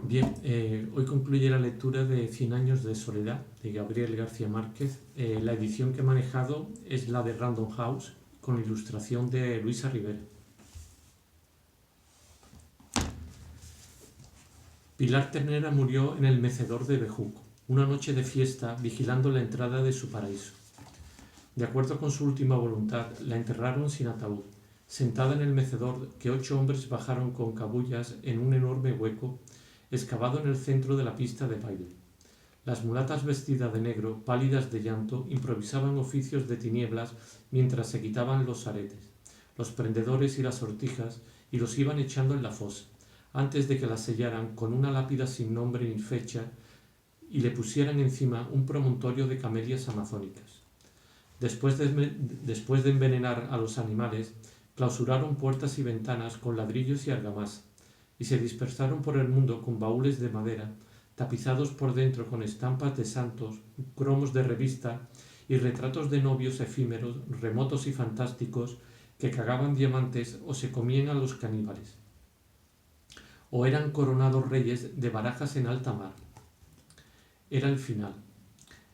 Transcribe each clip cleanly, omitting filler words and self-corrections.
Bien, hoy concluye la lectura de 100 años de soledad de Gabriel García Márquez. La edición que he manejado es la de Random House con ilustración de Luisa Rivera. Pilar Ternera murió en el mecedor de Bejuco, una noche de fiesta vigilando la entrada de su paraíso. De acuerdo con su última voluntad, la enterraron sin ataúd, sentada en el mecedor que 8 hombres bajaron con cabullas en un enorme hueco excavado en el centro de la pista de baile. Las mulatas vestidas de negro, pálidas de llanto, improvisaban oficios de tinieblas mientras se quitaban los aretes, los prendedores y las sortijas y los iban echando en la fosa, antes de que la sellaran con una lápida sin nombre ni fecha y le pusieran encima un promontorio de camelias amazónicas. Después de envenenar a los animales, clausuraron puertas y ventanas con ladrillos y argamasa, y se dispersaron por el mundo con baúles de madera, tapizados por dentro con estampas de santos, cromos de revista y retratos de novios efímeros, remotos y fantásticos que cagaban diamantes o se comían a los caníbales, o eran coronados reyes de barajas en alta mar. Era el final.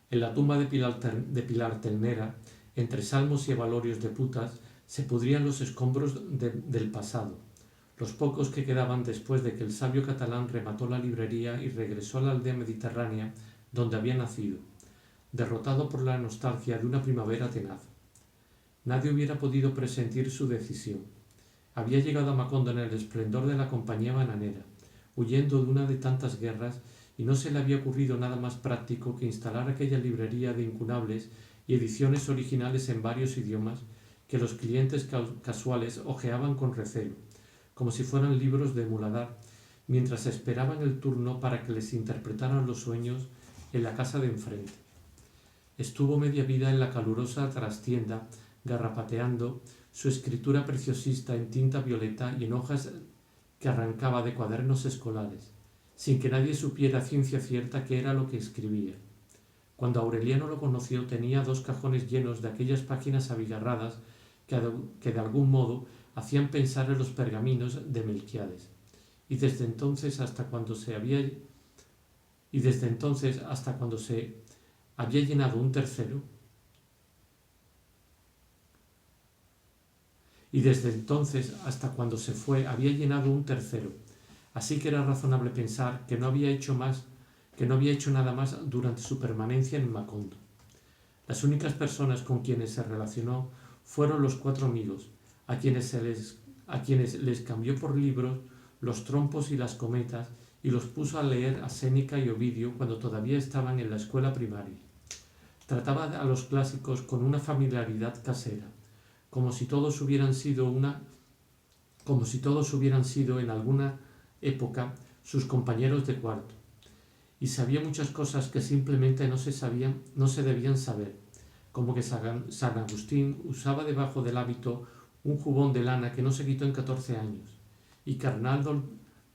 En la tumba de Pilar Ternera, entre salmos y avalorios de putas, se pudrían los escombros del pasado, los pocos que quedaban después de que el sabio catalán remató la librería y regresó a la aldea mediterránea donde había nacido, derrotado por la nostalgia de una primavera tenaz. Nadie hubiera podido presentir su decisión. Había llegado a Macondo en el esplendor de la compañía bananera, huyendo de una de tantas guerras, y no se le había ocurrido nada más práctico que instalar aquella librería de incunables y ediciones originales en varios idiomas que los clientes casuales hojeaban con recelo, como si fueran libros de muladar, mientras esperaban el turno para que les interpretaran los sueños en la casa de enfrente. Estuvo media vida en la calurosa trastienda, garrapateando su escritura preciosista en tinta violeta y en hojas que arrancaba de cuadernos escolares, sin que nadie supiera a ciencia cierta qué era lo que escribía. Cuando Aureliano lo conoció tenía 2 cajones llenos de aquellas páginas abigarradas que de algún modo hacían pensar en los pergaminos de Melquíades, y desde entonces hasta cuando se había llenado un tercero, así que era razonable pensar que no había hecho nada más durante su permanencia en Macondo. Las únicas personas con quienes se relacionó fueron los 4 amigos, a quienes les cambió por libros los trompos y las cometas y los puso a leer a Séneca y Ovidio cuando todavía estaban en la escuela primaria. Trataba a los clásicos con una familiaridad casera, como si todos hubieran sido en alguna época sus compañeros de cuarto, y sabía muchas cosas que simplemente no se debían saber, como que San Agustín usaba debajo del hábito un jubón de lana que no se quitó en 14 años, y que Arnaldo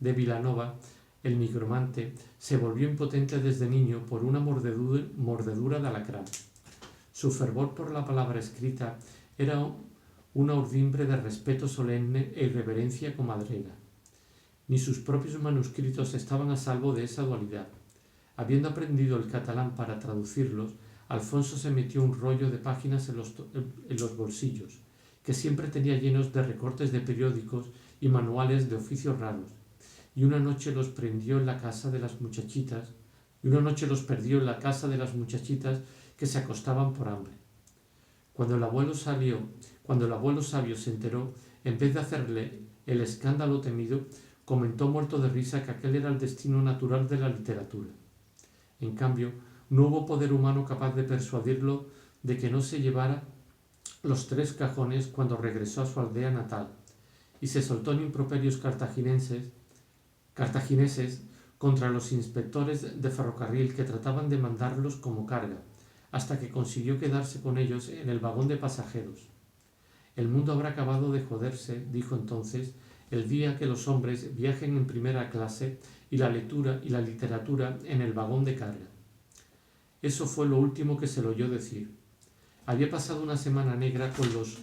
de Vilanova, el nigromante, se volvió impotente desde niño por una mordedura de alacrán. Su fervor por la palabra escrita era una urdimbre de respeto solemne e irreverencia comadrera. Ni sus propios manuscritos estaban a salvo de esa dualidad. Habiendo aprendido el catalán para traducirlos, Alfonso se metió un rollo de páginas en los bolsillos, que siempre tenía llenos de recortes de periódicos y manuales de oficios raros, y una noche los perdió en la casa de las muchachitas que se acostaban por hambre. Cuando el abuelo sabio se enteró, en vez de hacerle el escándalo temido, comentó muerto de risa que aquel era el destino natural de la literatura. En cambio, no hubo poder humano capaz de persuadirlo de que no se llevara los 3 cajones cuando regresó a su aldea natal, y se soltó en improperios cartagineses contra los inspectores de ferrocarril que trataban de mandarlos como carga, hasta que consiguió quedarse con ellos en el vagón de pasajeros. El mundo habrá acabado de joderse, dijo entonces, el día que los hombres viajen en primera clase y la lectura y la literatura en el vagón de carga. Eso fue lo último que se le oyó decir. Había pasado una semana negra con los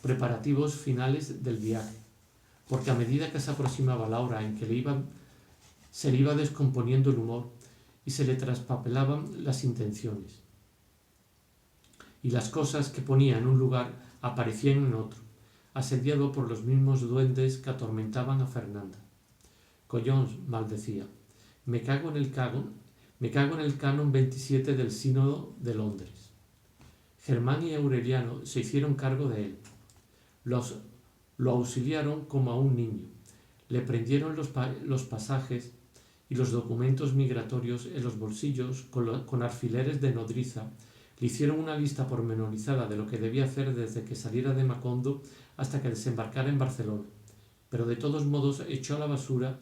preparativos finales del viaje, porque a medida que se aproximaba la hora en que le iban Se le iba descomponiendo el humor y se le traspapelaban las intenciones. Y las cosas que ponía en un lugar aparecían en otro, asediado por los mismos duendes que atormentaban a Fernanda. Collons, maldecía, me cago en el canon 27 del Sínodo de Londres. Germán y Aureliano se hicieron cargo de él. Lo auxiliaron como a un niño. Le prendieron los pasajes y los documentos migratorios en los bolsillos con alfileres de nodriza. Le hicieron una lista pormenorizada de lo que debía hacer desde que saliera de Macondo hasta que desembarcara en Barcelona, pero de todos modos echó a la basura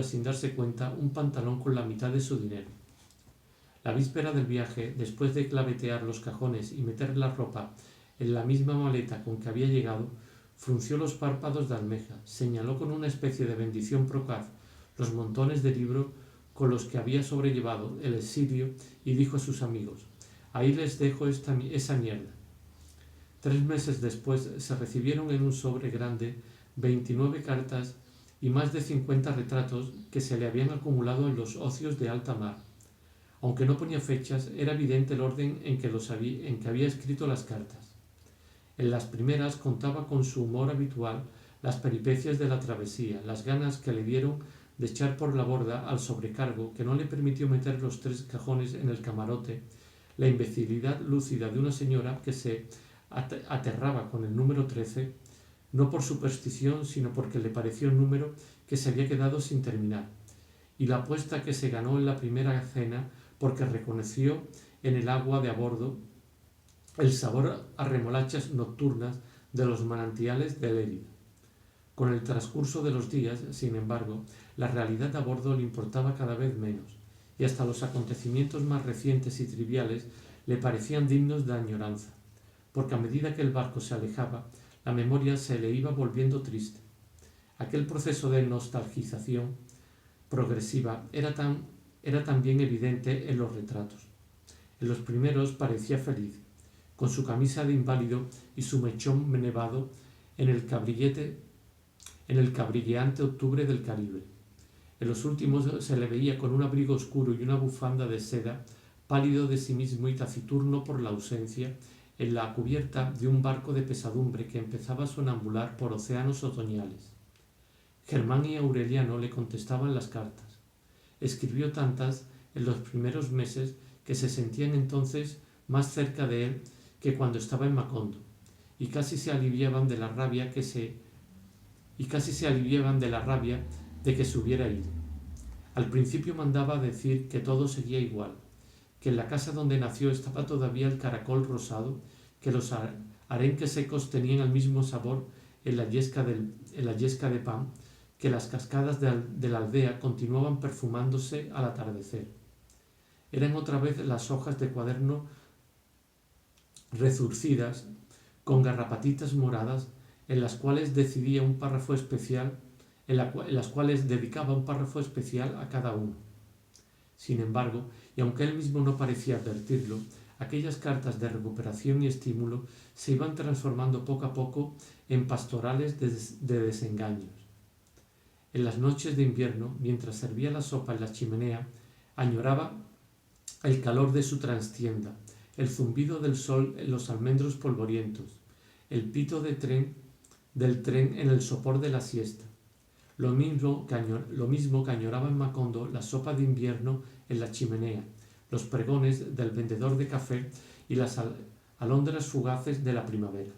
sin darse cuenta un pantalón con la mitad de su dinero. La víspera del viaje, después de clavetear los cajones y meter la ropa en la misma maleta con que había llegado, frunció los párpados de almeja, señaló con una especie de bendición procaz los montones de libros con los que había sobrellevado el exilio y dijo a sus amigos: ahí les dejo esa mierda. 3 meses después se recibieron en un sobre grande 29 cartas y más de 50 retratos que se le habían acumulado en los ocios de alta mar. Aunque no ponía fechas, era evidente el orden en que había escrito las cartas. En las primeras contaba con su humor habitual las peripecias de la travesía, las ganas que le dieron de echar por la borda al sobrecargo que no le permitió meter los 3 cajones en el camarote, la imbecilidad lúcida de una señora que se aterraba con el número 13, no por superstición, sino porque le pareció un número que se había quedado sin terminar, y la apuesta que se ganó en la primera cena porque reconoció en el agua de a bordo el sabor a remolachas nocturnas de los manantiales de Lérida. Con el transcurso de los días, sin embargo, la realidad a bordo le importaba cada vez menos, y hasta los acontecimientos más recientes y triviales le parecían dignos de añoranza, porque a medida que el barco se alejaba, la memoria se le iba volviendo triste. Aquel proceso de nostalgización progresiva era también evidente en los retratos. En los primeros parecía feliz, con su camisa de inválido y su mechón nevado en el cabrilleante octubre del Caribe. En los últimos se le veía con un abrigo oscuro y una bufanda de seda, pálido de sí mismo y taciturno por la ausencia, en la cubierta de un barco de pesadumbre que empezaba a sonambular por océanos otoñales. Germán y Aureliano le contestaban las cartas. Escribió tantas en los primeros meses que se sentían entonces más cerca de él que cuando estaba en Macondo, y casi se aliviaban de la rabia de que se hubiera ido. Al principio mandaba decir que todo seguía igual, que en la casa donde nació estaba todavía el caracol rosado, que los arenques secos tenían el mismo sabor en la yesca de pan, que las cascadas de la aldea continuaban perfumándose al atardecer. Eran otra vez las hojas de cuaderno rezurcidas con garrapatitas moradas en las cuales dedicaba un párrafo especial a cada uno. Sin embargo, y aunque él mismo no parecía advertirlo, aquellas cartas de recuperación y estímulo se iban transformando poco a poco en pastorales de desengaños. En las noches de invierno, mientras servía la sopa en la chimenea, añoraba el calor de su trastienda, el zumbido del sol en los almendros polvorientos, el pito del tren en el sopor de la siesta. Lo mismo que añoraba en Macondo la sopa de invierno en la chimenea, los pregones del vendedor de café y las alondras fugaces de la primavera.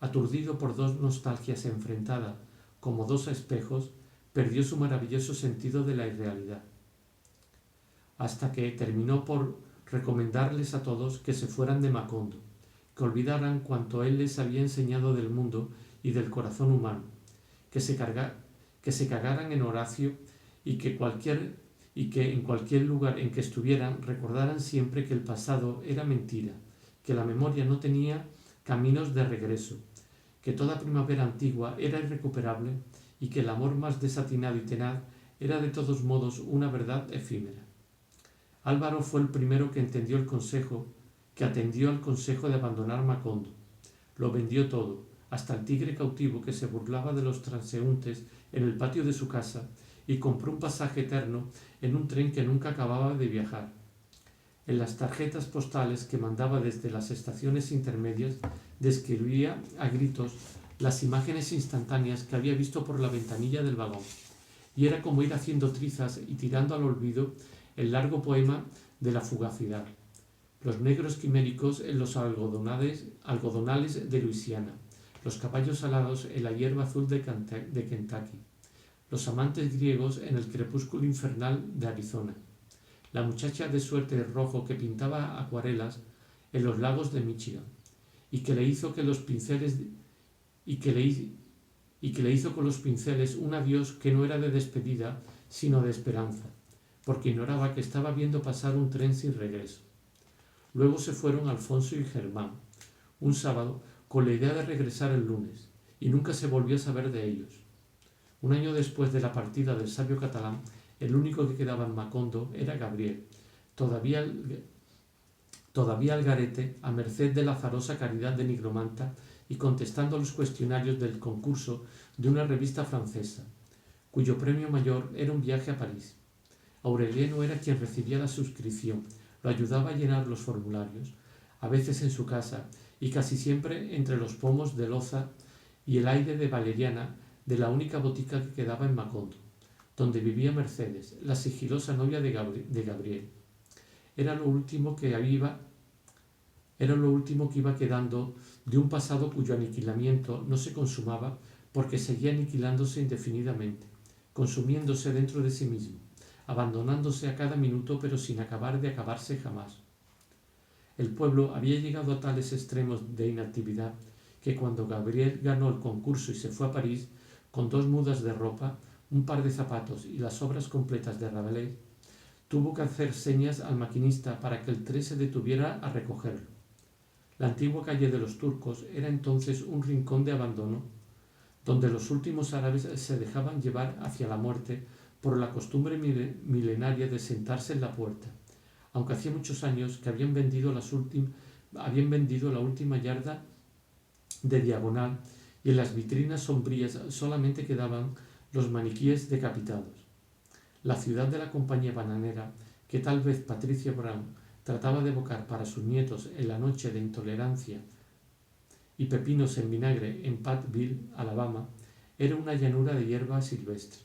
Aturdido por 2 nostalgias enfrentadas como 2 espejos, perdió su maravilloso sentido de la irrealidad, hasta que terminó por recomendarles a todos que se fueran de Macondo, que olvidaran cuanto él les había enseñado del mundo y del corazón humano, que se cagaran en Horacio y que en cualquier lugar en que estuvieran recordaran siempre que el pasado era mentira, que la memoria no tenía caminos de regreso, que toda primavera antigua era irrecuperable y que el amor más desatinado y tenaz era de todos modos una verdad efímera. Álvaro fue el primero que atendió al consejo de abandonar Macondo. Lo vendió todo, hasta el tigre cautivo que se burlaba de los transeúntes en el patio de su casa y compró un pasaje eterno en un tren que nunca acababa de viajar. En las tarjetas postales que mandaba desde las estaciones intermedias describía a gritos las imágenes instantáneas que había visto por la ventanilla del vagón, y era como ir haciendo trizas y tirando al olvido el largo poema de la fugacidad. Los negros quiméricos en los algodonales de Luisiana, los caballos alados en la hierba azul de Kentucky, los amantes griegos en el crepúsculo infernal de Arizona, la muchacha de suéter rojo que pintaba acuarelas en los lagos de Michigan y que le hizo con los pinceles un adiós que no era de despedida sino de esperanza, porque ignoraba que estaba viendo pasar un tren sin regreso. Luego se fueron Alfonso y Germán, un sábado, con la idea de regresar el lunes, y nunca se volvió a saber de ellos. Un año después de la partida del sabio catalán, el único que quedaba en Macondo era Gabriel, todavía al garete, a merced de la azarosa caridad de nigromanta y contestando a los cuestionarios del concurso de una revista francesa, cuyo premio mayor era un viaje a París. Aureliano era quien recibía la suscripción, lo ayudaba a llenar los formularios, a veces en su casa y casi siempre entre los pomos de loza y el aire de valeriana de la única botica que quedaba en Macondo, donde vivía Mercedes, la sigilosa novia de Gabriel. Era lo último que iba quedando de un pasado cuyo aniquilamiento no se consumaba porque seguía aniquilándose indefinidamente, consumiéndose dentro de sí mismo, abandonándose a cada minuto pero sin acabar de acabarse jamás. El pueblo había llegado a tales extremos de inactividad que cuando Gabriel ganó el concurso y se fue a París, con 2 mudas de ropa, un par de zapatos y las obras completas de Rabelais, tuvo que hacer señas al maquinista para que el tren se detuviera a recogerlo. La antigua calle de los Turcos era entonces un rincón de abandono, donde los últimos árabes se dejaban llevar hacia la muerte por la costumbre milenaria de sentarse en la puerta, aunque hacía muchos años que habían vendido la última yarda de diagonal y en las vitrinas sombrías solamente quedaban los maniquíes decapitados. La ciudad de la compañía bananera, que tal vez Patricia Brown trataba de evocar para sus nietos en la noche de intolerancia y pepinos en vinagre en Pattville, Alabama, era una llanura de hierba silvestre.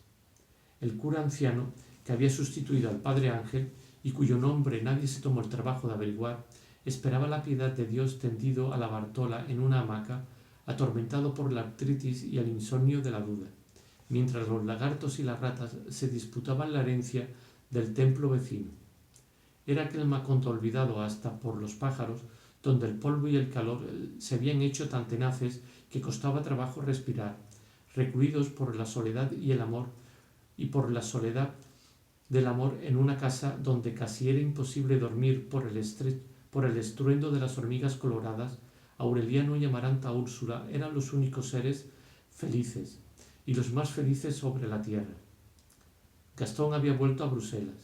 El cura anciano, que había sustituido al padre Ángel y cuyo nombre nadie se tomó el trabajo de averiguar, esperaba la piedad de Dios tendido a la Bartola en una hamaca, atormentado por la artritis y el insomnio de la duda, mientras los lagartos y las ratas se disputaban la herencia del templo vecino. Era aquel Macondo olvidado hasta por los pájaros, donde el polvo y el calor se habían hecho tan tenaces que costaba trabajo respirar, recluidos por la soledad y el amor, y por la soledad del amor en una casa donde casi era imposible dormir por el estruendo de las hormigas coloradas. Aureliano y Amaranta Úrsula eran los únicos seres felices, y los más felices sobre la tierra. Gastón había vuelto a Bruselas.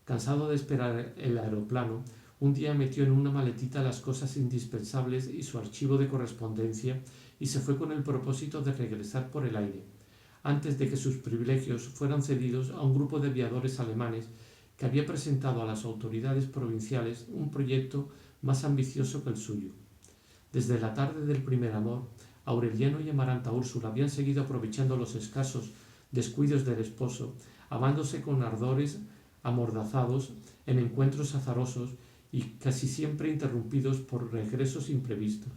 Cansado de esperar el aeroplano, un día metió en una maletita las cosas indispensables y su archivo de correspondencia y se fue con el propósito de regresar por el aire, antes de que sus privilegios fueran cedidos a un grupo de aviadores alemanes que había presentado a las autoridades provinciales un proyecto más ambicioso que el suyo. Desde la tarde del primer amor, Aureliano y Amaranta Úrsula habían seguido aprovechando los escasos descuidos del esposo, amándose con ardores amordazados en encuentros azarosos y casi siempre interrumpidos por regresos imprevistos.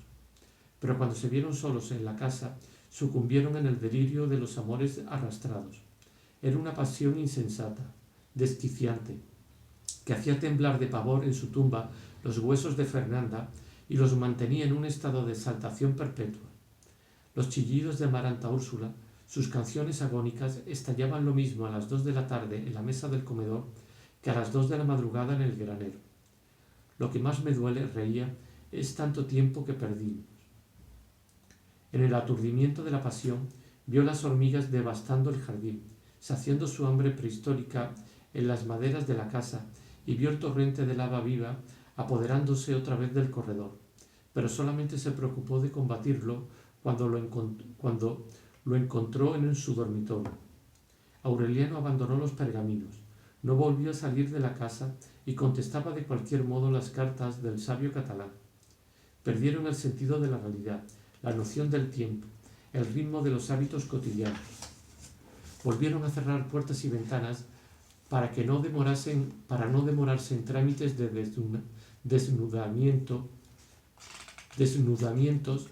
Pero cuando se vieron solos en la casa, sucumbieron en el delirio de los amores arrastrados. Era una pasión insensata, desquiciante, que hacía temblar de pavor en su tumba los huesos de Fernanda y los mantenía en un estado de exaltación perpetua. Los chillidos de Amaranta Úrsula, sus canciones agónicas, estallaban lo mismo a las 2 de la tarde en la mesa del comedor que a las 2 de la madrugada en el granero. Lo que más me duele, reía, es tanto tiempo que perdimos. En el aturdimiento de la pasión, vio las hormigas devastando el jardín, saciando su hambre prehistórica en las maderas de la casa, y vio el torrente de lava viva apoderándose otra vez del corredor, pero solamente se preocupó de combatirlo cuando lo encontró en su dormitorio. Aureliano abandonó los pergaminos, no volvió a salir de la casa y contestaba de cualquier modo las cartas del sabio catalán. Perdieron el sentido de la realidad, la noción del tiempo, el ritmo de los hábitos cotidianos. Volvieron a cerrar puertas y ventanas para no demorarse en trámites de desnudamientos,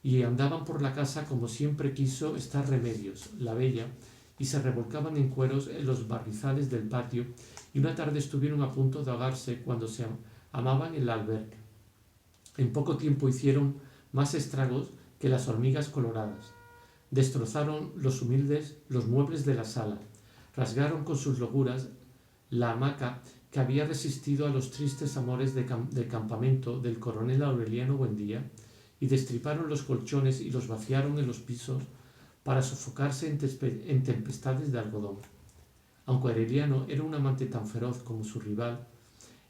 y andaban por la casa como siempre quiso estar Remedios, la bella, y se revolcaban en cueros en los barrizales del patio, y una tarde estuvieron a punto de ahogarse cuando se amaban en la alberca. En poco tiempo hicieron más estragos que las hormigas coloradas. Destrozaron los muebles de la sala, rasgaron con sus locuras la hamaca que había resistido a los tristes amores del campamento del coronel Aureliano Buendía, y destriparon los colchones y los vaciaron en los pisos para sofocarse en tempestades de algodón. Aunque Aureliano era un amante tan feroz como su rival,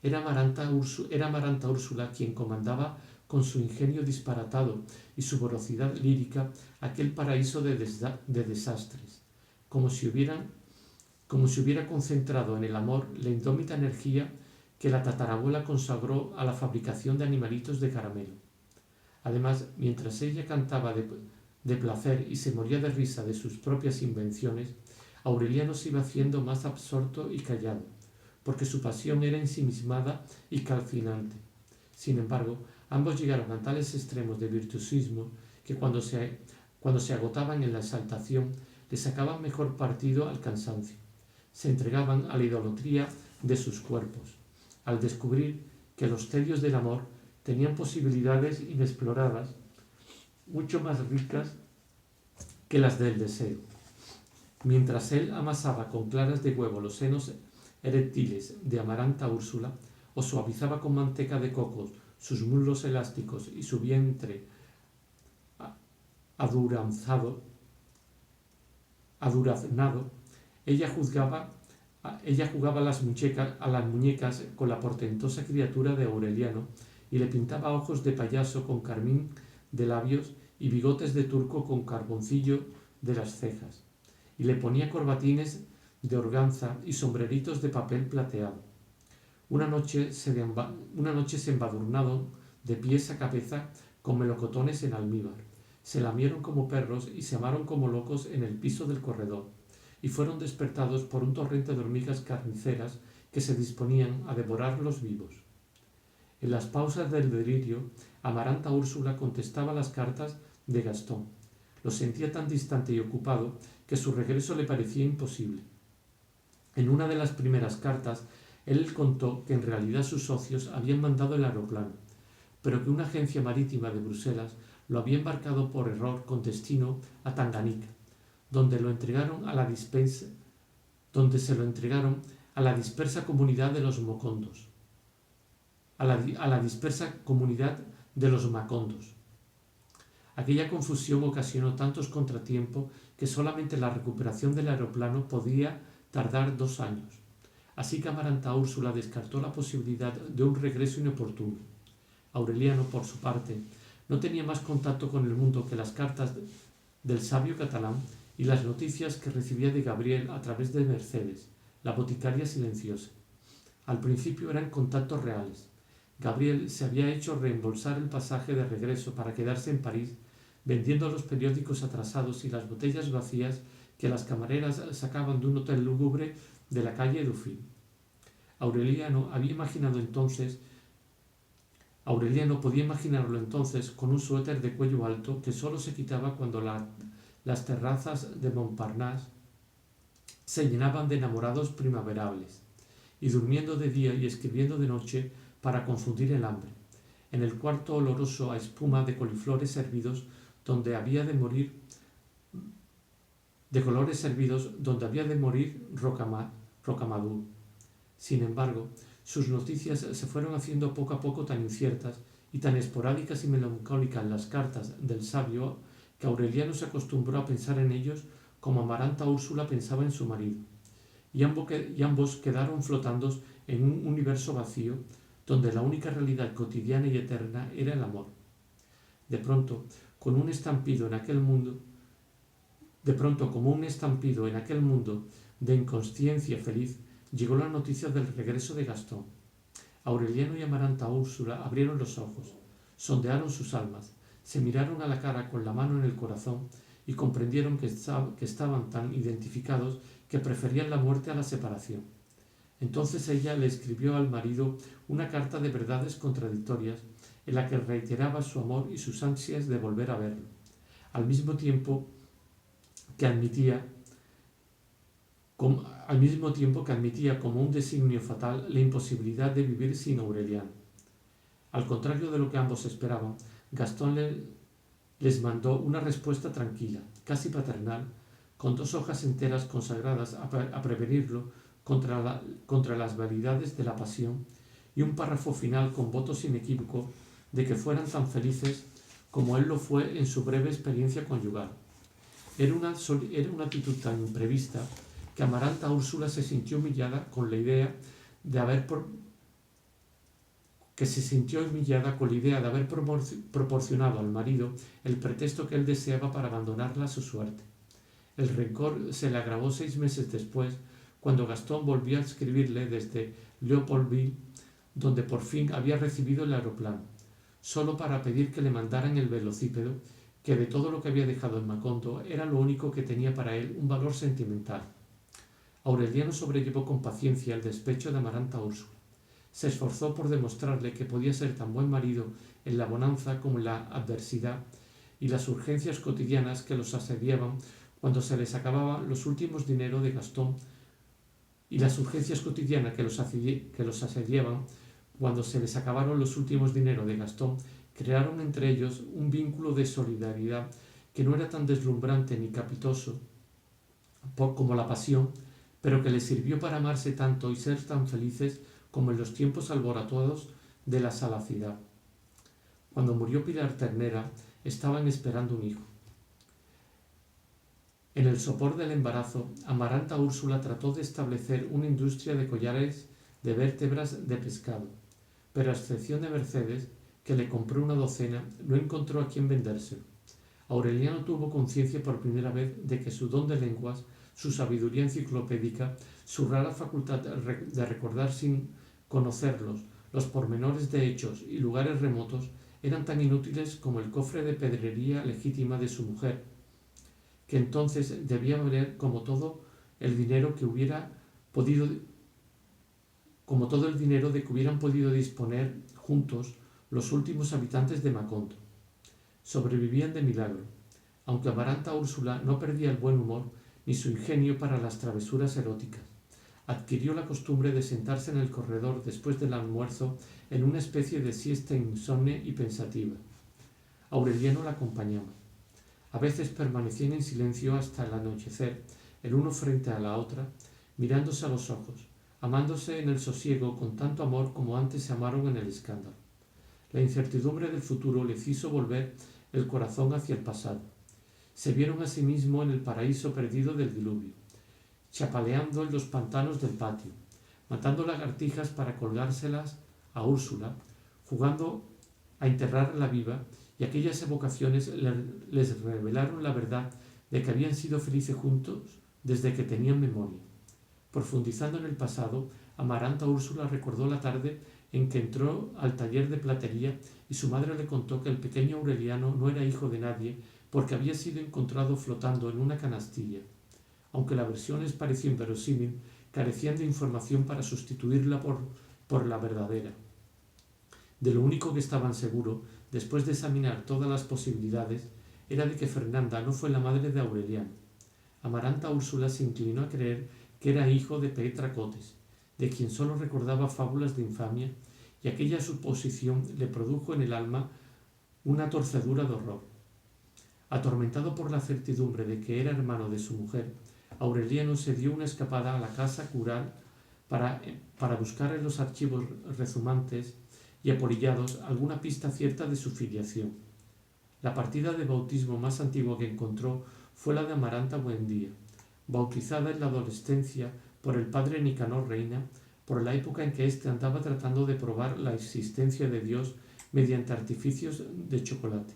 era Amaranta Úrsula quien comandaba con su ingenio disparatado y su voracidad lírica aquel paraíso de desastres, como si hubiera concentrado en el amor la indómita energía que la tatarabuela consagró a la fabricación de animalitos de caramelo. Además, mientras ella cantaba de placer y se moría de risa de sus propias invenciones, Aureliano se iba haciendo más absorto y callado, porque su pasión era ensimismada y calcinante. Sin embargo, ambos llegaron a tales extremos de virtuosismo que cuando se agotaban en la exaltación, le sacaban mejor partido al cansancio. Se entregaban a la idolatría de sus cuerpos, al descubrir que los tedios del amor tenían posibilidades inexploradas, mucho más ricas que las del deseo. Mientras él amasaba con claras de huevo los senos eréctiles de Amaranta Úrsula, o suavizaba con manteca de coco sus muslos elásticos y su vientre aduraznado, ella jugaba a las muñecas con la portentosa criatura de Aureliano y le pintaba ojos de payaso con carmín de labios y bigotes de turco con carboncillo de las cejas, y le ponía corbatines de organza y sombreritos de papel plateado. Una noche se embadurnaron de pies a cabeza con melocotones en almíbar, se lamieron como perros y se amaron como locos en el piso del corredor, y fueron despertados por un torrente de hormigas carniceras que se disponían a devorarlos vivos. En las pausas del delirio, Amaranta Úrsula contestaba las cartas de Gastón. Lo sentía tan distante y ocupado que su regreso le parecía imposible. En una de las primeras cartas, él contó que en realidad sus socios habían mandado el aeroplano, pero que una agencia marítima de Bruselas lo había embarcado por error con destino a Tanganica, donde se lo entregaron a la dispersa comunidad de los Macondos. Aquella confusión ocasionó tantos contratiempos que solamente la recuperación del aeroplano podía tardar 2 años. Así que Amaranta Úrsula descartó la posibilidad de un regreso inoportuno. Aureliano, por su parte, no tenía más contacto con el mundo que las cartas del sabio catalán y las noticias que recibía de Gabriel a través de Mercedes, la boticaria silenciosa. Al principio eran contactos reales. Gabriel se había hecho reembolsar el pasaje de regreso para quedarse en París, vendiendo los periódicos atrasados y las botellas vacías que las camareras sacaban de un hotel lúgubre de la calle Dauphine. Aureliano podía imaginarlo entonces con un suéter de cuello alto que solo se quitaba cuando las terrazas de Montparnasse se llenaban de enamorados primaverables, y durmiendo de día y escribiendo de noche para confundir el hambre, en el cuarto oloroso a espuma de coliflores hervidos donde había de morir Rocamadour. Sin embargo, sus noticias se fueron haciendo poco a poco tan inciertas y tan esporádicas y melancólicas las cartas del sabio que Aureliano se acostumbró a pensar en ellos como Amaranta Úrsula pensaba en su marido, y ambos quedaron flotando en un universo vacío donde la única realidad cotidiana y eterna era el amor. De pronto, con un estampido en aquel mundo, de pronto, como un estampido en aquel mundo de inconsciencia feliz, llegó la noticia del regreso de Gastón. Aureliano y Amaranta Úrsula abrieron los ojos, sondearon sus almas, se miraron a la cara con la mano en el corazón y comprendieron que estaban tan identificados que preferían la muerte a la separación. Entonces ella le escribió al marido una carta de verdades contradictorias en la que reiteraba su amor y sus ansias de volver a verlo, al mismo tiempo que admitía como un designio fatal la imposibilidad de vivir sin Aureliano. Al contrario de lo que ambos esperaban, Gastón les mandó una respuesta tranquila, casi paternal, con 2 hojas enteras consagradas a prevenirlo contra las vanidades de la pasión y un párrafo final con votos inequívocos de que fueran tan felices como él lo fue en su breve experiencia conyugal. Era una actitud tan imprevista que Amaranta Úrsula se sintió humillada con la idea de haber proporcionado al marido el pretexto que él deseaba para abandonarla a su suerte. El rencor se le agravó 6 meses después, cuando Gastón volvió a escribirle desde Leopoldville, donde por fin había recibido el aeroplano, solo para pedir que le mandaran el velocípedo, que de todo lo que había dejado en Macondo era lo único que tenía para él un valor sentimental. Aureliano sobrellevó con paciencia el despecho de Amaranta Úrsula. Se esforzó por demostrarle que podía ser tan buen marido en la bonanza como en la adversidad y las urgencias cotidianas que los asediaban cuando se les acababan los últimos dineros de Gastón crearon entre ellos un vínculo de solidaridad que no era tan deslumbrante ni capitoso como la pasión, pero que les sirvió para amarse tanto y ser tan felices como en los tiempos alborotados de la salacidad. Cuando murió Pilar Ternera, estaban esperando un hijo. En el sopor del embarazo, Amaranta Úrsula trató de establecer una industria de collares de vértebras de pescado, pero a excepción de Mercedes, que le compró una docena, no encontró a quien vendérselo. Aureliano tuvo conciencia por primera vez de que su don de lenguas, su sabiduría enciclopédica, su rara facultad de recordar sin conocerlos los pormenores de hechos y lugares remotos, eran tan inútiles como el cofre de pedrería legítima de su mujer, que entonces debía valer como todo el dinero de que hubieran podido disponer juntos los últimos habitantes de Macondo. Sobrevivían de milagro, aunque Amaranta Úrsula no perdía el buen humor ni su ingenio para las travesuras eróticas. Adquirió la costumbre de sentarse en el corredor después del almuerzo en una especie de siesta insomne y pensativa. Aureliano la acompañaba. A veces permanecían en silencio hasta el anochecer, el uno frente a la otra, mirándose a los ojos, amándose en el sosiego con tanto amor como antes se amaron en el escándalo. La incertidumbre del futuro les hizo volver el corazón hacia el pasado. Se vieron a sí mismos en el paraíso perdido del diluvio, chapaleando en los pantanos del patio, matando lagartijas para colgárselas a Úrsula, jugando a enterrarla viva, y aquellas evocaciones les revelaron la verdad de que habían sido felices juntos desde que tenían memoria. Profundizando en el pasado, Amaranta Úrsula recordó la tarde en que entró al taller de platería y su madre le contó que el pequeño Aureliano no era hijo de nadie porque había sido encontrado flotando en una canastilla. Aunque la versión les pareció inverosímil, carecían de información para sustituirla por la verdadera. De lo único que estaban seguros, después de examinar todas las posibilidades, era de que Fernanda no fue la madre de Aureliano. Amaranta Úrsula se inclinó a creer que era hijo de Petra Cotes, de quien sólo recordaba fábulas de infamia, y aquella suposición le produjo en el alma una torcedura de horror. Atormentado por la certidumbre de que era hermano de su mujer, Aureliano se dio una escapada a la casa cural para buscar en los archivos rezumantes y apolillados alguna pista cierta de su filiación. La partida de bautismo más antigua que encontró fue la de Amaranta Buendía, bautizada en la adolescencia por el padre Nicanor Reina, por la época en que éste andaba tratando de probar la existencia de Dios mediante artificios de chocolate.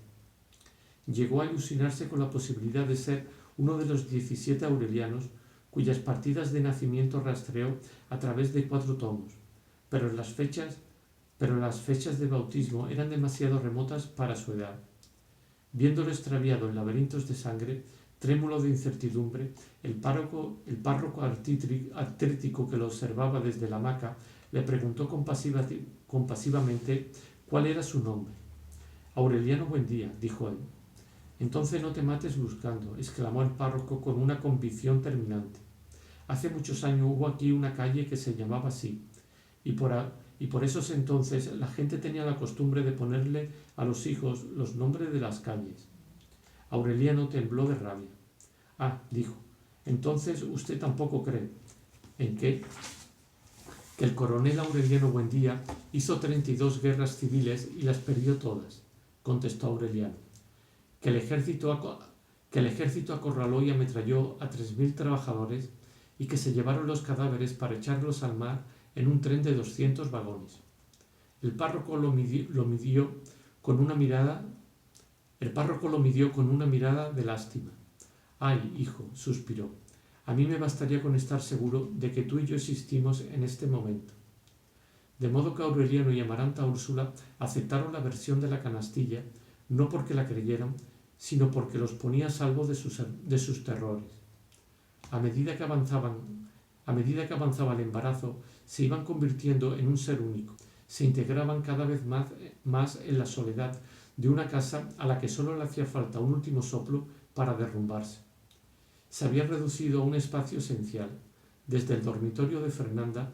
llegó a ilusionarse con la posibilidad de ser uno de los 17 aurelianos cuyas partidas de nacimiento rastreó a través de 4 tomos, pero las fechas de bautismo eran demasiado remotas para su edad. Viéndolo extraviado en laberintos de sangre, trémulo de incertidumbre, el párroco artrítico que lo observaba desde la hamaca le preguntó compasivamente cuál era su nombre. Aureliano Buendía, dijo él. Entonces no te mates buscando, exclamó el párroco con una convicción terminante. Hace muchos años hubo aquí una calle que se llamaba así, y por esos entonces la gente tenía la costumbre de ponerle a los hijos los nombres de las calles. Aureliano tembló de rabia. Ah, dijo, entonces usted tampoco cree. ¿En qué? Que el coronel Aureliano Buendía hizo 32 guerras civiles y las perdió todas, contestó Aureliano. Que el ejército acorraló y ametralló a 3.000 trabajadores y que se llevaron los cadáveres para echarlos al mar en un tren de 200 vagones. El párroco lo midió con una mirada de lástima. Ay, hijo, suspiró, a mí me bastaría con estar seguro de que tú y yo existimos en este momento. De modo que Aureliano y Amaranta Úrsula aceptaron la versión de la canastilla, no porque la creyeran, sino porque los ponía a salvo de sus terrores. A medida que avanzaba el embarazo, se iban convirtiendo en un ser único, se integraban cada vez más en la soledad de una casa a la que solo le hacía falta un último soplo para derrumbarse. Se había reducido a un espacio esencial, desde el dormitorio de Fernanda,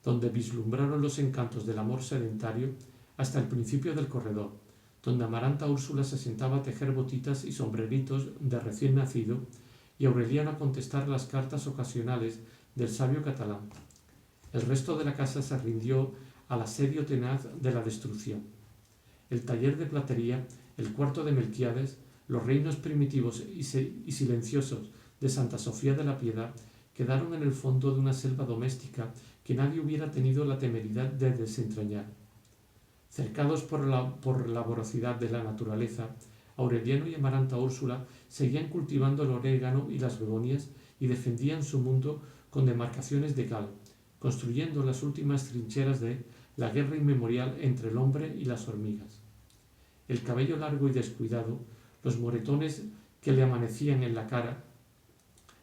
donde vislumbraron los encantos del amor sedentario, hasta el principio del corredor, donde Amaranta Úrsula se sentaba a tejer botitas y sombreritos de recién nacido y Aureliano a contestar las cartas ocasionales del sabio catalán. El resto de la casa se rindió al asedio tenaz de la destrucción. El taller de platería, el cuarto de Melquíades, los reinos primitivos y silenciosos de Santa Sofía de la Piedad quedaron en el fondo de una selva doméstica que nadie hubiera tenido la temeridad de desentrañar. Cercados por la voracidad de la naturaleza, Aureliano y Amaranta Úrsula seguían cultivando el orégano y las begonias y defendían su mundo con demarcaciones de cal, construyendo las últimas trincheras de la guerra inmemorial entre el hombre y las hormigas. El cabello largo y descuidado, los moretones que le amanecían en la cara,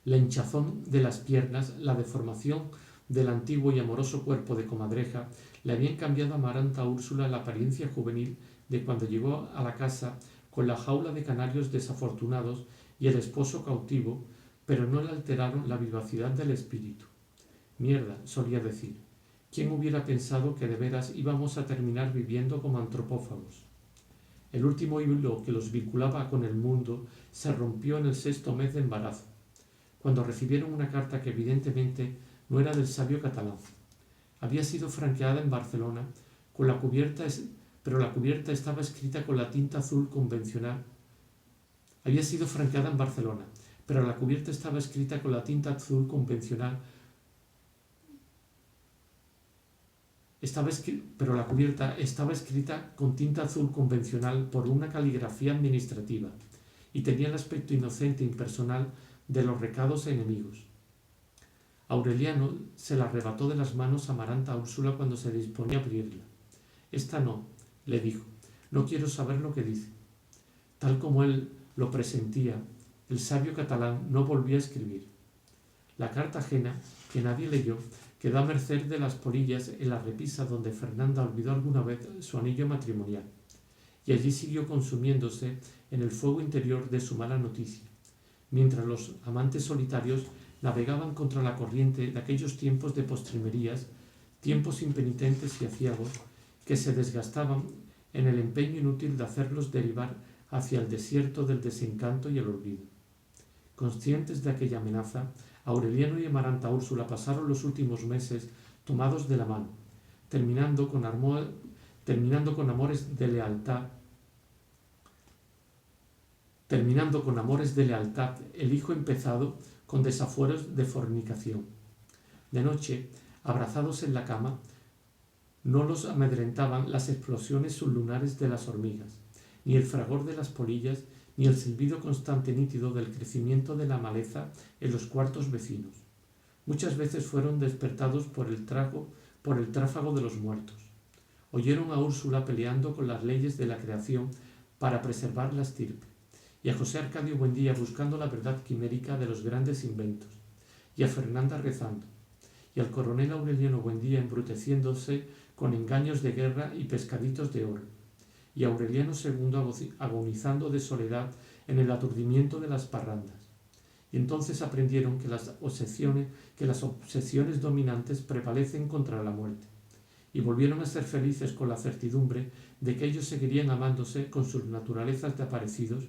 la hinchazón de las piernas, la deformación del antiguo y amoroso cuerpo de comadreja, le habían cambiado a Amaranta Úrsula la apariencia juvenil de cuando llegó a la casa con la jaula de canarios desafortunados y el esposo cautivo, pero no le alteraron la vivacidad del espíritu. Mierda, solía decir, ¿quién hubiera pensado que de veras íbamos a terminar viviendo como antropófagos? El último hilo que los vinculaba con el mundo se rompió en el 6º mes de embarazo, cuando recibieron una carta que evidentemente no era del sabio catalán. Había sido franqueada en Barcelona, pero la cubierta estaba escrita con la tinta azul convencional. Había sido franqueada en Barcelona, pero la cubierta estaba escrita con la tinta azul convencional. Pero la cubierta estaba escrita con tinta azul convencional por una caligrafía administrativa y tenía el aspecto inocente e impersonal de los recados enemigos. Aureliano se la arrebató de las manos a Amaranta Úrsula cuando se disponía a abrirla. Esta no, le dijo, no quiero saber lo que dice. Tal como él lo presentía, el sabio catalán no volvió a escribir. La carta ajena, que nadie leyó, quedó a merced de las polillas en la repisa donde Fernanda olvidó alguna vez su anillo matrimonial, y allí siguió consumiéndose en el fuego interior de su mala noticia, mientras los amantes solitarios navegaban contra la corriente de aquellos tiempos de postrimerías, tiempos impenitentes y aciagos, que se desgastaban en el empeño inútil de hacerlos derivar hacia el desierto del desencanto y el olvido. Conscientes de aquella amenaza, Aureliano y Amaranta Úrsula pasaron los últimos meses tomados de la mano, terminando con amores de lealtad el hijo empezado con desafueros de fornicación. De noche, abrazados en la cama, no los amedrentaban las explosiones sublunares de las hormigas, ni el fragor de las polillas, ni el silbido constante nítido del crecimiento de la maleza en los cuartos vecinos. Muchas veces fueron despertados por el tráfago de los muertos. Oyeron a Úrsula peleando con las leyes de la creación para preservar la estirpe, y a José Arcadio Buendía buscando la verdad quimérica de los grandes inventos, y a Fernanda rezando, y al coronel Aureliano Buendía embruteciéndose con engaños de guerra y pescaditos de oro, y a Aureliano II agonizando de soledad en el aturdimiento de las parrandas. Y entonces aprendieron que las obsesiones dominantes prevalecen contra la muerte, y volvieron a ser felices con la certidumbre de que ellos seguirían amándose con sus naturalezas de aparecidos,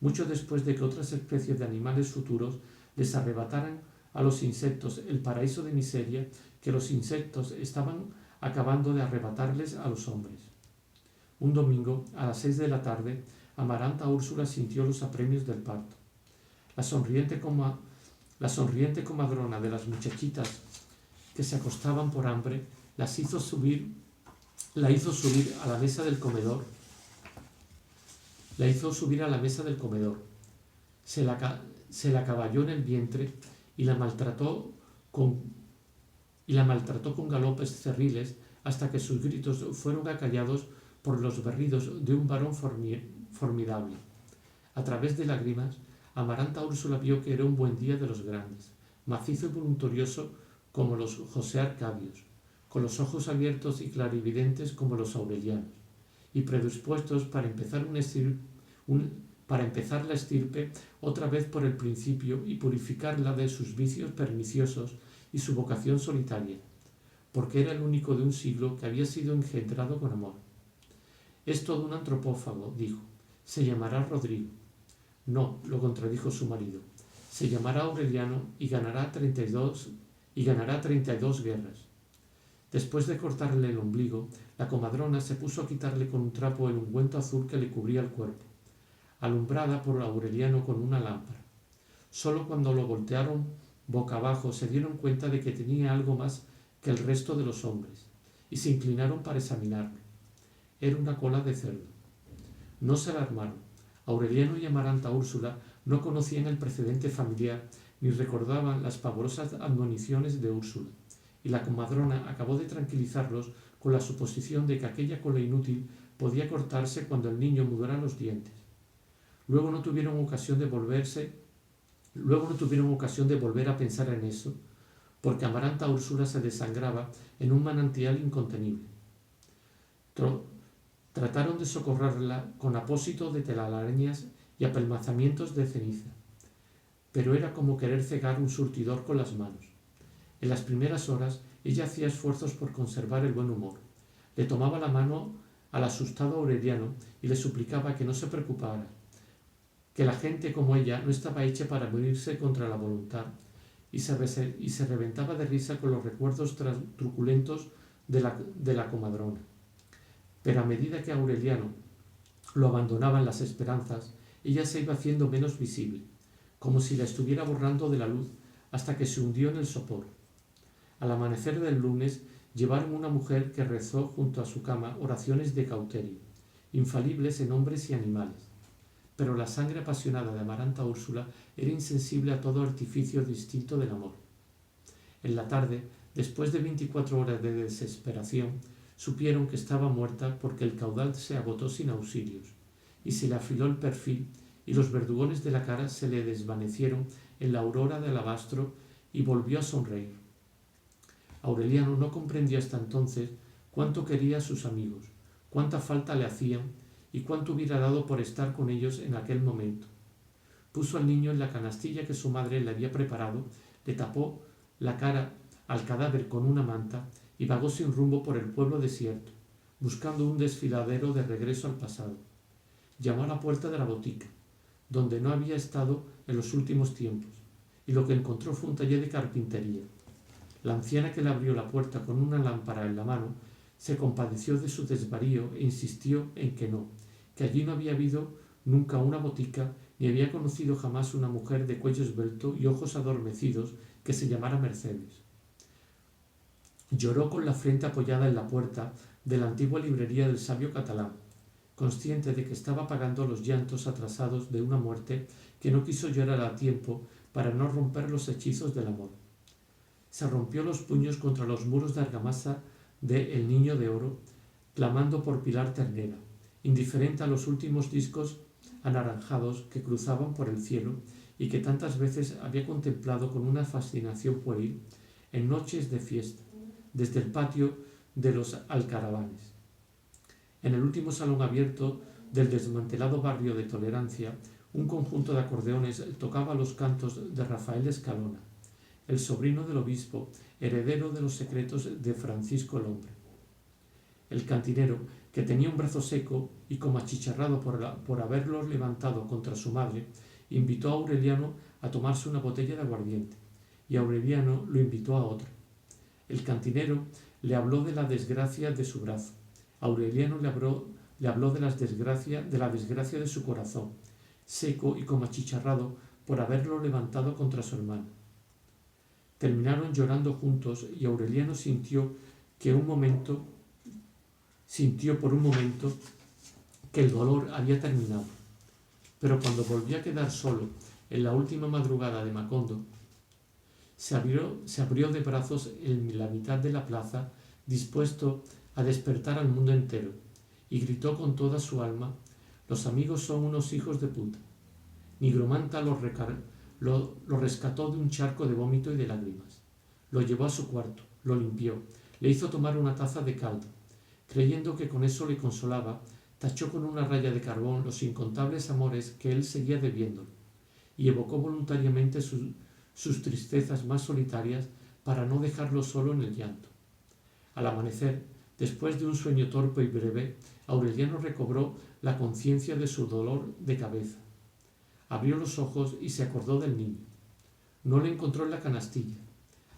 mucho después de que otras especies de animales futuros les arrebataran a los insectos el paraíso de miseria que los insectos estaban acabando de arrebatarles a los hombres. Un domingo, a las 6 de la tarde, Amaranta Úrsula sintió los apremios del parto. La sonriente comadrona de las muchachitas que se acostaban por hambre la hizo subir a la mesa del comedor. Se la caballó en el vientre y la maltrató con galopes cerriles hasta que sus gritos fueron acallados por los berridos de un varón formidable. A través de lágrimas, Amaranta Úrsula vio que era un buen día de los grandes, macizo y voluntarioso como los José Arcadios, con los ojos abiertos y clarividentes como los Aurelianos, y predispuestos para empezar la estirpe otra vez por el principio y purificarla de sus vicios perniciosos y su vocación solitaria, porque era el único de un siglo que había sido engendrado con amor. Es todo un antropófago, dijo. Se llamará Rodrigo. No, lo contradijo su marido. Se llamará Aureliano y ganará 32 guerras. Después de cortarle el ombligo, la comadrona se puso a quitarle con un trapo el ungüento azul que le cubría el cuerpo, alumbrada por Aureliano con una lámpara. Solo cuando lo voltearon boca abajo se dieron cuenta de que tenía algo más que el resto de los hombres, y se inclinaron para examinarlo. Era una cola de cerdo. No se alarmaron. Aureliano y Amaranta Úrsula no conocían el precedente familiar ni recordaban las pavorosas admoniciones de Úrsula, y la comadrona acabó de tranquilizarlos con la suposición de que aquella cola inútil podía cortarse cuando el niño mudara los dientes. Luego no tuvieron ocasión de volver a pensar en eso, porque Amaranta Úrsula se desangraba en un manantial incontenible. Trataron de socorrerla con apósito de telarañas y apelmazamientos de ceniza, pero era como querer cegar un surtidor con las manos. En las primeras horas ella hacía esfuerzos por conservar el buen humor. Le tomaba la mano al asustado Aureliano y le suplicaba que no se preocupara, que la gente como ella no estaba hecha para morirse contra la voluntad, y se reventaba de risa con los recuerdos truculentos de la comadrona. Pero a medida que Aureliano lo abandonaban las esperanzas, ella se iba haciendo menos visible, como si la estuviera borrando de la luz, hasta que se hundió en el sopor. Al amanecer del lunes llevaron una mujer que rezó junto a su cama oraciones de cauterio, infalibles en hombres y animales. Pero la sangre apasionada de Amaranta Úrsula era insensible a todo artificio distinto del amor. En la tarde, después de 24 horas de desesperación, supieron que estaba muerta porque el caudal se agotó sin auxilios, y se le afiló el perfil, y los verdugones de la cara se le desvanecieron en la aurora de alabastro y volvió a sonreír. Aureliano no comprendió hasta entonces cuánto quería a sus amigos, cuánta falta le hacían y cuánto hubiera dado por estar con ellos en aquel momento. Puso al niño en la canastilla que su madre le había preparado, le tapó la cara al cadáver con una manta y vagó sin rumbo por el pueblo desierto, buscando un desfiladero de regreso al pasado. Llamó a la puerta de la botica, donde no había estado en los últimos tiempos, y lo que encontró fue un taller de carpintería. La anciana que le abrió la puerta con una lámpara en la mano se compadeció de su desvarío e insistió en que no, que allí no había habido nunca una botica ni había conocido jamás una mujer de cuello esbelto y ojos adormecidos que se llamara Mercedes. Lloró con la frente apoyada en la puerta de la antigua librería del sabio catalán, consciente de que estaba pagando los llantos atrasados de una muerte que no quiso llorar a tiempo para no romper los hechizos del amor. Se rompió los puños contra los muros de argamasa de El Niño de Oro, clamando por Pilar Ternera, indiferente a los últimos discos anaranjados que cruzaban por el cielo y que tantas veces había contemplado con una fascinación pueril en noches de fiesta, desde el patio de los Alcaravanes. En el último salón abierto del desmantelado barrio de Tolerancia, un conjunto de acordeones tocaba los cantos de Rafael Escalona, el sobrino del obispo, heredero de los secretos de Francisco el Hombre. El cantinero, que tenía un brazo seco y como achicharrado por haberlo levantado contra su madre, invitó a Aureliano a tomarse una botella de aguardiente, y Aureliano lo invitó a otra. El cantinero le habló de la desgracia de su brazo. Aureliano le habló de la desgracia de su corazón, seco y como achicharrado por haberlo levantado contra su hermano. Terminaron llorando juntos y Aureliano sintió por un momento que el dolor había terminado. Pero cuando volvió a quedar solo en la última madrugada de Macondo, se abrió de brazos en la mitad de la plaza, dispuesto a despertar al mundo entero, y gritó con toda su alma: «Los amigos son unos hijos de puta». Nigromanta lo rescató de un charco de vómito y de lágrimas. Lo llevó a su cuarto, lo limpió, le hizo tomar una taza de caldo. Creyendo que con eso le consolaba, tachó con una raya de carbón los incontables amores que él seguía debiéndole, y evocó voluntariamente sus tristezas más solitarias para no dejarlo solo en el llanto. Al amanecer, después de un sueño torpe y breve, Aureliano recobró la conciencia de su dolor de cabeza. Abrió los ojos y se acordó del niño. No le encontró en la canastilla.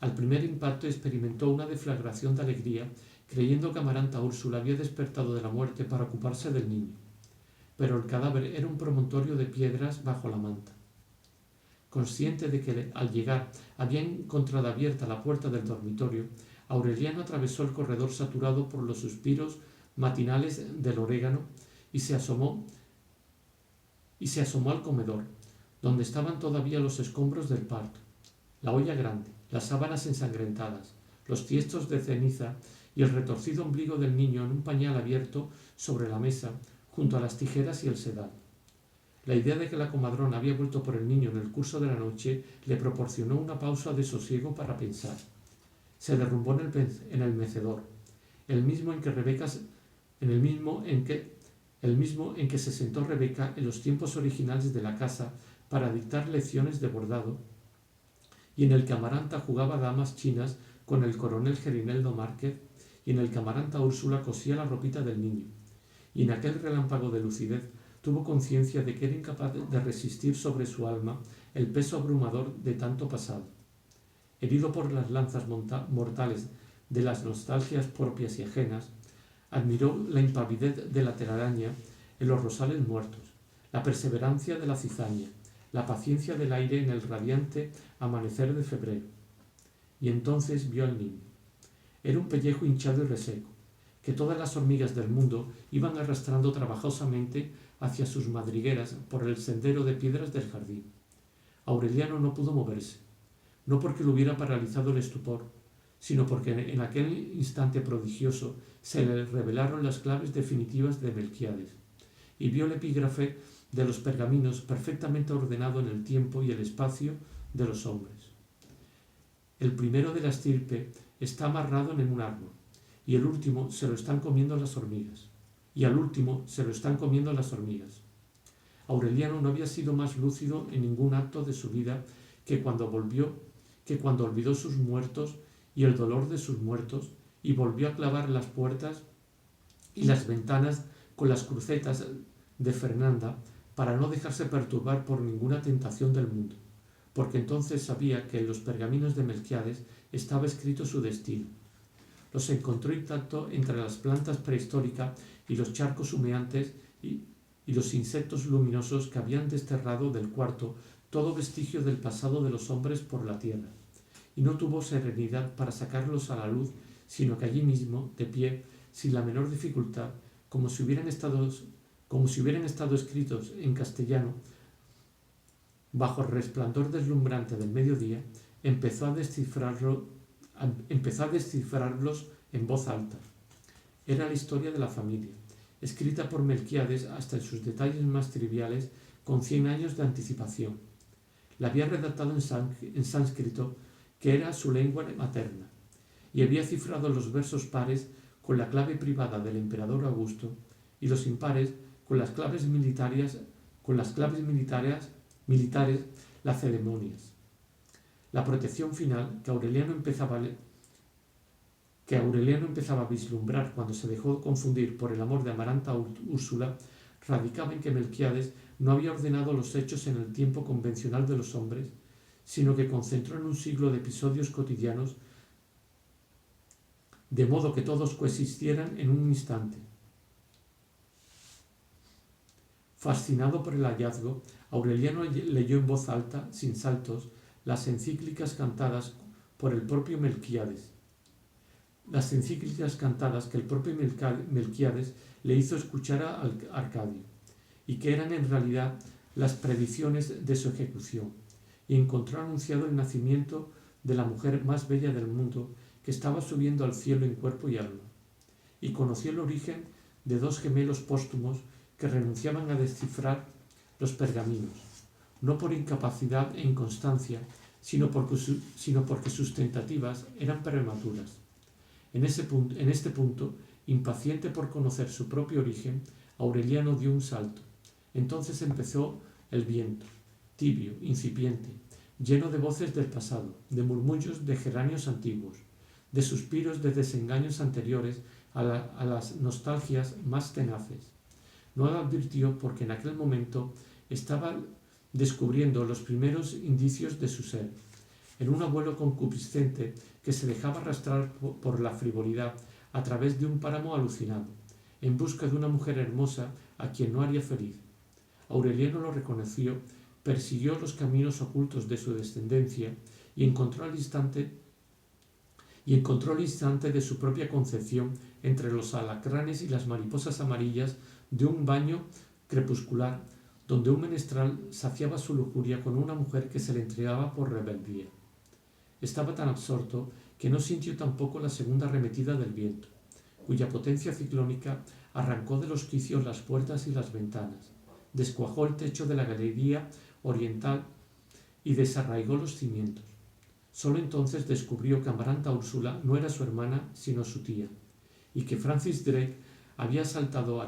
Al primer impacto experimentó una deflagración de alegría, creyendo que Amaranta Úrsula había despertado de la muerte para ocuparse del niño. Pero el cadáver era un promontorio de piedras bajo la manta. Consciente de que al llegar había encontrado abierta la puerta del dormitorio, Aureliano atravesó el corredor saturado por los suspiros matinales del orégano y se asomó al comedor, donde estaban todavía los escombros del parto, la olla grande, las sábanas ensangrentadas, los tiestos de ceniza y el retorcido ombligo del niño en un pañal abierto sobre la mesa, junto a las tijeras y el sedal. La idea de que la comadrona había vuelto por el niño en el curso de la noche le proporcionó una pausa de sosiego para pensar. Se derrumbó en el mecedor, el mismo en que se sentó Rebeca en los tiempos originales de la casa para dictar lecciones de bordado, y en el que Amaranta jugaba damas chinas con el coronel Gerineldo Márquez, y en el que Amaranta Úrsula cosía la ropita del niño, y en aquel relámpago de lucidez tuvo conciencia de que era incapaz de resistir sobre su alma el peso abrumador de tanto pasado. Herido por las lanzas mortales de las nostalgias propias y ajenas, admiró la impavidez de la telaraña en los rosales muertos, la perseverancia de la cizaña, la paciencia del aire en el radiante amanecer de febrero. Y entonces vio al niño. Era un pellejo hinchado y reseco, que todas las hormigas del mundo iban arrastrando trabajosamente hacia sus madrigueras por el sendero de piedras del jardín. Aureliano no pudo moverse, no porque lo hubiera paralizado el estupor, sino porque en aquel instante prodigioso se le revelaron las claves definitivas de Melquíades, y vio el epígrafe de los pergaminos perfectamente ordenado en el tiempo y el espacio de los hombres. El primero de la estirpe está amarrado en un árbol, y el último se lo están comiendo las hormigas. Aureliano no había sido más lúcido en ningún acto de su vida que cuando olvidó sus muertos y el dolor de sus muertos, y volvió a clavar las puertas y las ventanas con las crucetas de Fernanda para no dejarse perturbar por ninguna tentación del mundo, porque entonces sabía que en los pergaminos de Melquíades estaba escrito su destino. Los encontró intacto entre las plantas prehistóricas y los charcos humeantes y los insectos luminosos que habían desterrado del cuarto todo vestigio del pasado de los hombres por la tierra, y no tuvo serenidad para sacarlos a la luz, sino que allí mismo, de pie, sin la menor dificultad, como si hubieran estado como si hubieran estado escritos en castellano, bajo el resplandor deslumbrante del mediodía, empezó a descifrarlos en voz alta. Era la historia de la familia, escrita por Melquíades hasta en sus detalles más triviales, con 100 años de anticipación. La había redactado en sánscrito, que era su lengua materna, y había cifrado los versos pares con la clave privada del emperador Augusto y los impares con las claves militares lacedemonias. La protección final que Aureliano empezaba a vislumbrar cuando se dejó confundir por el amor de Amaranta Úrsula radicaba en que Melquíades no había ordenado los hechos en el tiempo convencional de los hombres, sino que concentró en un siglo de episodios cotidianos, de modo que todos coexistieran en un instante. Fascinado por el hallazgo, Aureliano leyó en voz alta, sin saltos, las encíclicas cantadas por el propio Melquíades. Las encíclicas cantadas que el propio Melquíades le hizo escuchar a Arcadio, y que eran en realidad las predicciones de su ejecución, y encontró anunciado el nacimiento de la mujer más bella del mundo, que estaba subiendo al cielo en cuerpo y alma, y conoció el origen de 2 gemelos póstumos que renunciaban a descifrar los pergaminos, no por incapacidad e inconstancia, sino porque sus tentativas eran prematuras. En este punto, impaciente por conocer su propio origen, Aureliano dio un salto. Entonces empezó el viento, tibio, incipiente, lleno de voces del pasado, de murmullos de geranios antiguos, de suspiros de desengaños anteriores a las nostalgias más tenaces. No lo advirtió porque en aquel momento estaba descubriendo los primeros indicios de su ser, en un abuelo concupiscente que se dejaba arrastrar por la frivolidad a través de un páramo alucinado, en busca de una mujer hermosa a quien no haría feliz. Aureliano lo reconoció, persiguió los caminos ocultos de su descendencia y encontró el instante de su propia concepción entre los alacranes y las mariposas amarillas de un baño crepuscular, donde un menestral saciaba su lujuria con una mujer que se le entregaba por rebeldía. Estaba tan absorto que no sintió tampoco la segunda arremetida del viento, cuya potencia ciclónica arrancó de los quicios las puertas y las ventanas, descuajó el techo de la galería oriental y desarraigó los cimientos. Solo entonces descubrió que Amaranta Úrsula no era su hermana, sino su tía, y que Francis Drake había asaltado a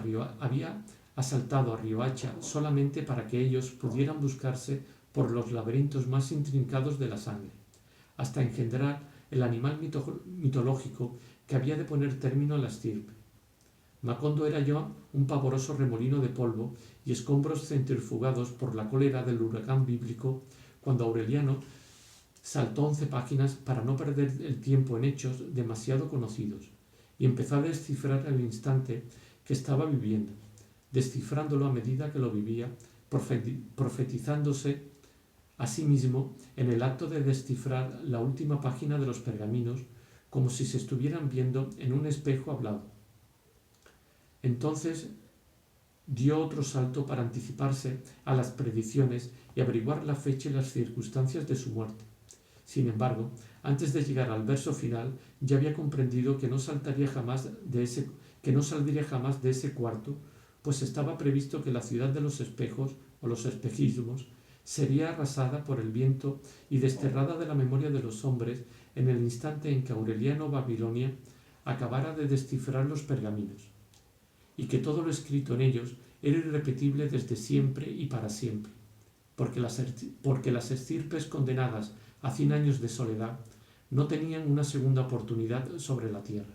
Riohacha solamente para que ellos pudieran buscarse por los laberintos más intrincados de la sangre, hasta engendrar el animal mitológico que había de poner término a la estirpe. Macondo era ya un pavoroso remolino de polvo y escombros centrifugados por la cólera del huracán bíblico, cuando Aureliano saltó 11 páginas para no perder el tiempo en hechos demasiado conocidos, y empezó a descifrar el instante que estaba viviendo, descifrándolo a medida que lo vivía, profetizándose a sí mismo en el acto de descifrar la última página de los pergaminos, como si se estuvieran viendo en un espejo hablado. Entonces dio otro salto para anticiparse a las predicciones y averiguar la fecha y las circunstancias de su muerte. Sin embargo, antes de llegar al verso final, ya había comprendido que no saldría jamás de ese cuarto, pues estaba previsto que la ciudad de los espejos, o los espejismos, sería arrasada por el viento y desterrada de la memoria de los hombres en el instante en que Aureliano Babilonia acabara de descifrar los pergaminos, y que todo lo escrito en ellos era irrepetible desde siempre y para siempre, porque las estirpes condenadas a 100 años de soledad no tenían una segunda oportunidad sobre la tierra.